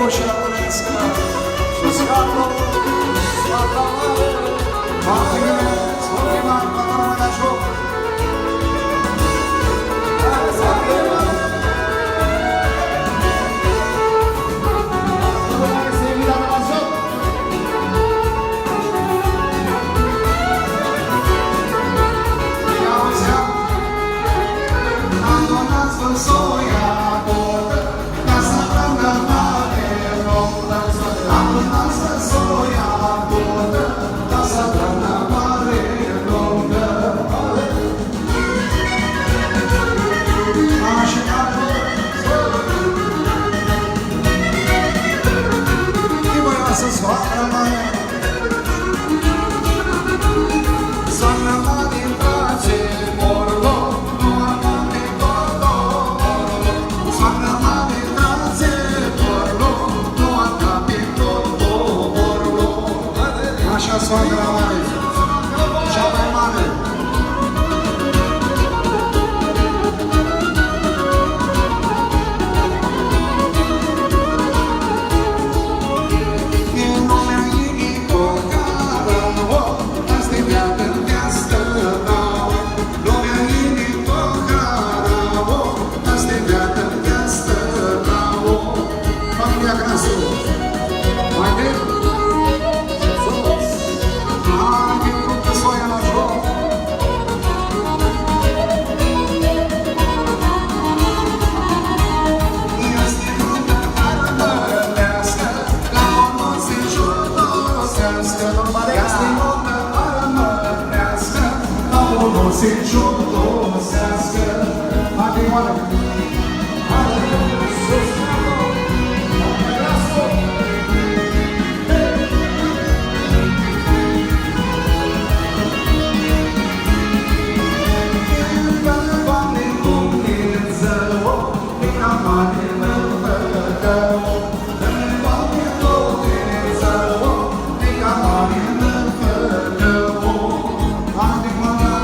ușa românească. Sus capul, soarta mare, foarte bine, foarte mare, toată lumea la joc. Hai, să avem! Lumea este invitată la joc. Ia uzi-a, abandonați-vă soia, casa blanda mare ronda, abandonați-vă soia, casa blanda mare ronda. Așa, e voioasă soară mare, soară mare în brațe, morlo, nu am de todo, morlo, soară mare în brațe, morlo, nu am de todo, morlo. Așa soară mare, cea mai mare. Se jodosească, haide oare! Haide, sus, capul! Abrazo! Doamne Dumnezeu, pe camarele Tău, Doamne Dumnezeu, pe camarele Tău, haide mâna!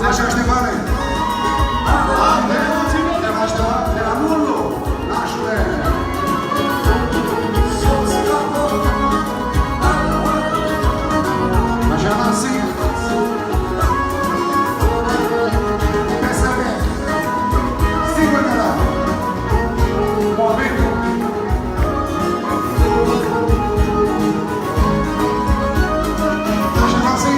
Așa, Ștefane! Te va aștepta de la Murlu, nașule! Așa, Nancy! Peste-te! Stigă-te la! Momentul! Așa, Nancy!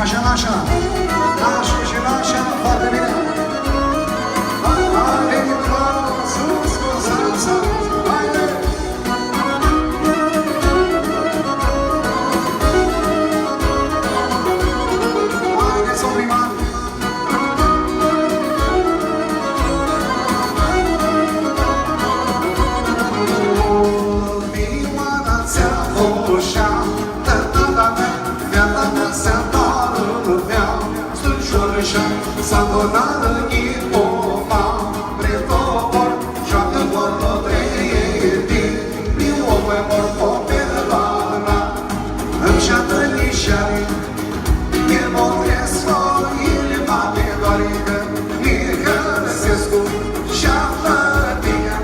Așa, așa, așa și așa, foarte bine. Haide, sus cu salsa, haide. așa, s-a donat ipoma, pretopor, joacă vorlo trăieti, din omul morfo pe lana, îmi șată nișari, e motresco, inima pe dorică, mică răsescu, și-află tine,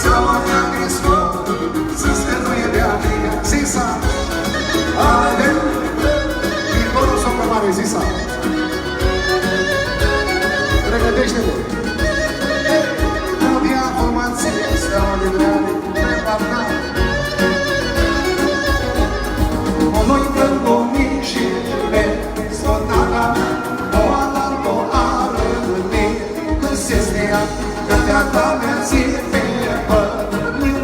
sau a crescu, să se nu e de amică, Zisa, ale, viitorul s-o mare, Zisa. Pregătește-te! Avea formație, steaua de dreare, prepartat. Noi plângomii și le sfătana, o alanto arăni, când se stea, că te-a mea zi pe păr,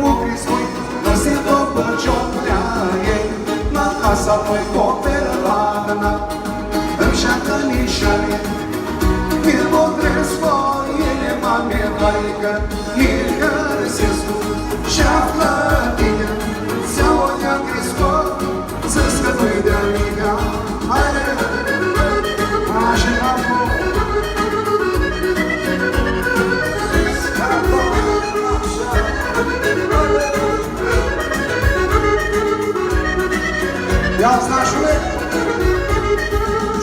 nu criscui, nu se dopă cioclea ei, la casa noi cooperana, îmi șacă nișare, il Modresco, inima mea marică, mică răsescu, și-află tine, ți-au ne-a crescut, să scăpăi de amica, haide, așa n-am ia-ți nașule,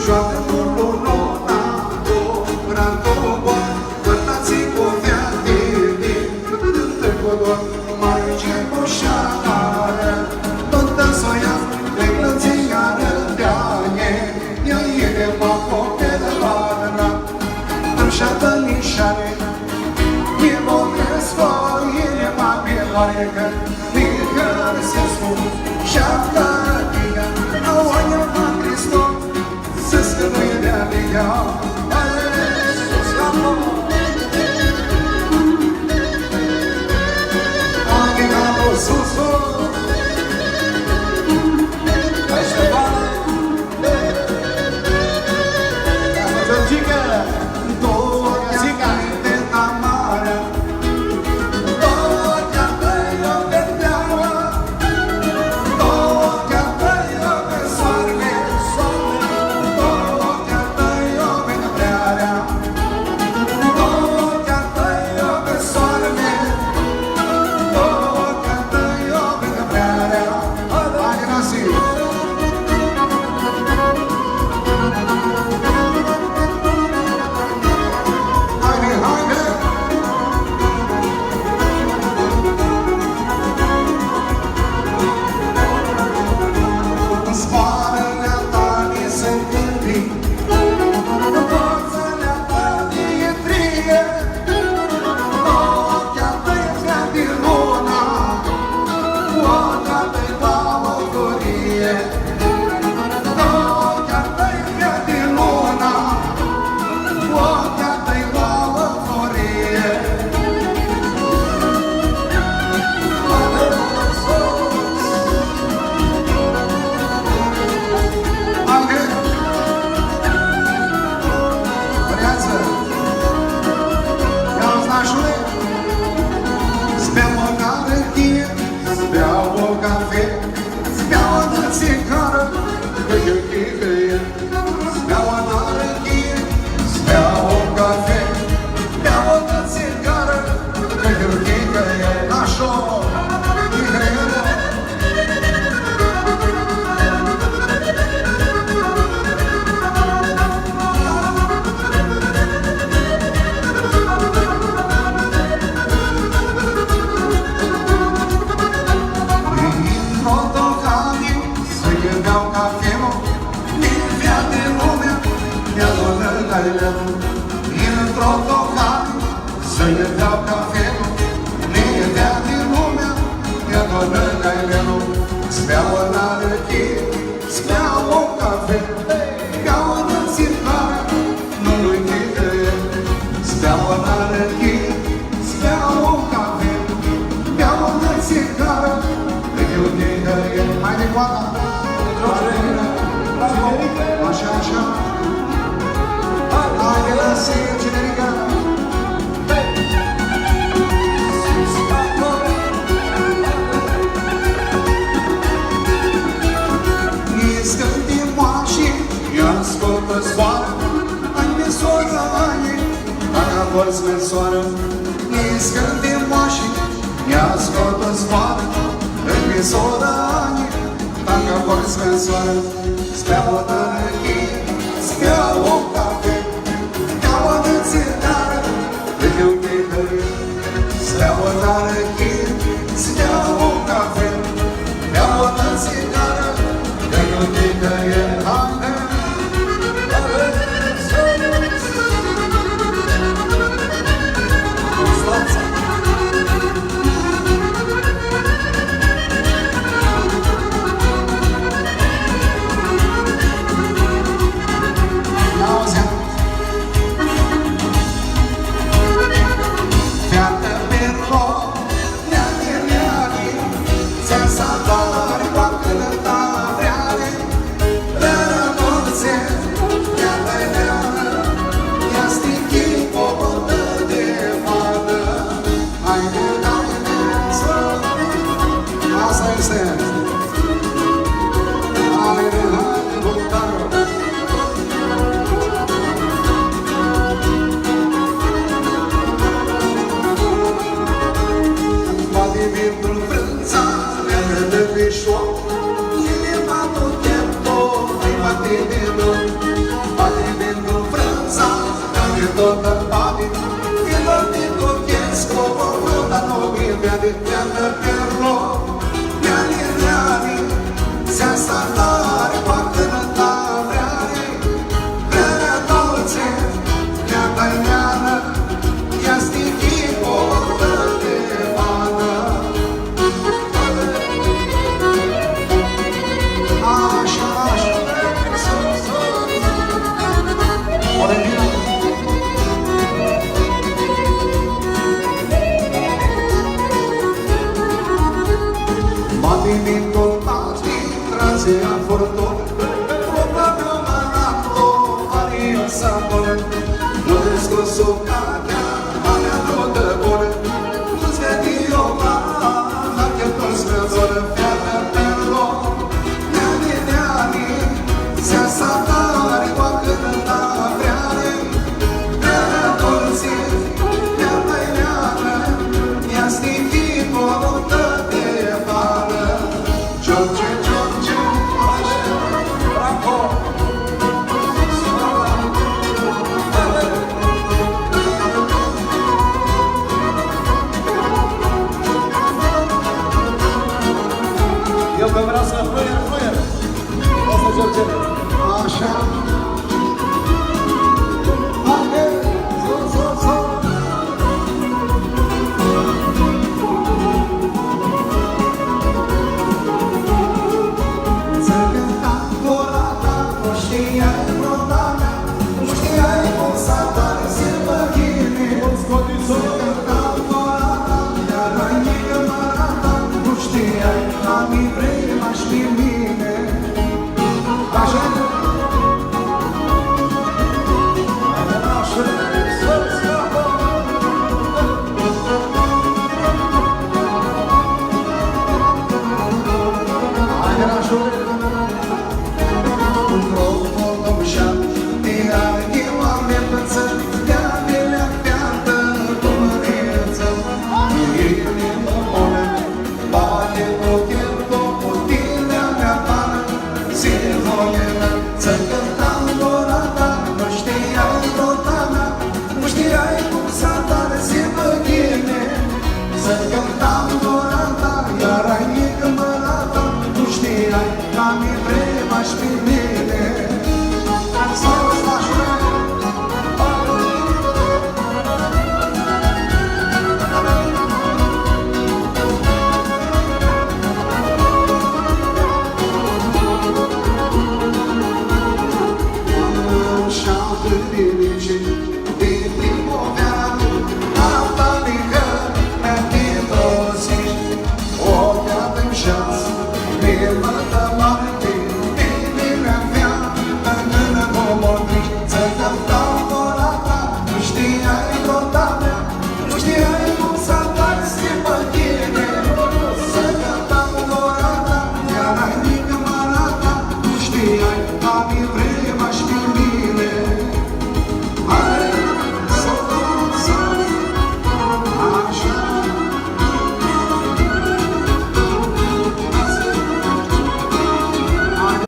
joacă turul nona, Vărtații cu viate din Tăcodor, mai ce coșară, Tântă soia, plății iară de-ane, ea e de papo pe de vară, îmi șată nișare, e Modresco, inima pe loarecă, mică răsescu, și-află tine, auaia va Cristo, să scăpăie de amiga. Ascoltă zboară, ai de porți mersoară, niscă din mașini, mi-a scot-o zboară, în visoră ani, dacă porți mersoară, spre o tărăchie, spre o cafe, ca o năținară, de un chitărie, spre o tărăchie, spre o cafe, ca o năținară, de un chitărie, Mă